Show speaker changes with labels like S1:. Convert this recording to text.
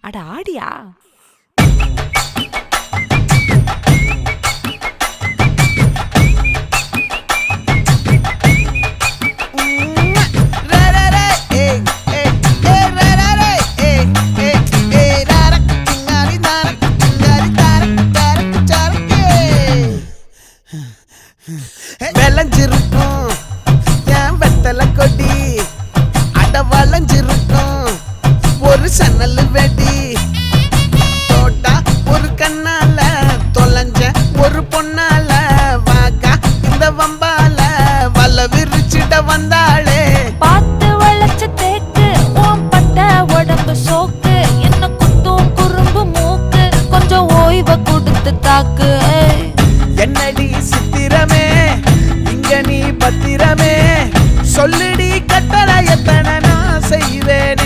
S1: அட ஆடியா?
S2: விளைஞ்சிருக்கும் என் வெத்தலை கொடி, அட வளைஞ்சிருக்கும் ஒரு சன்னல் வெடி. தோட்டா ஒரு கண்ணால தொலைஞ்ச ஒரு பொண்ணால வாக்கா இந்த வம்பால வல விரிச்சிட வந்தாளே.
S1: பார்த்து வளைச்ச தேக்கு ஓம் பட்ட உடம்பு சோக்கு, என்ன குத்தும் குறும்பு மூக்கு, கொஞ்சம் ஓய்வை கொடுத்து தாக்கு.
S2: என்னடி சித்திரமே இங்க நீ பத்திரமே, சொல்லுடி கட்டளை எத்தனை நான் செய்வேன்.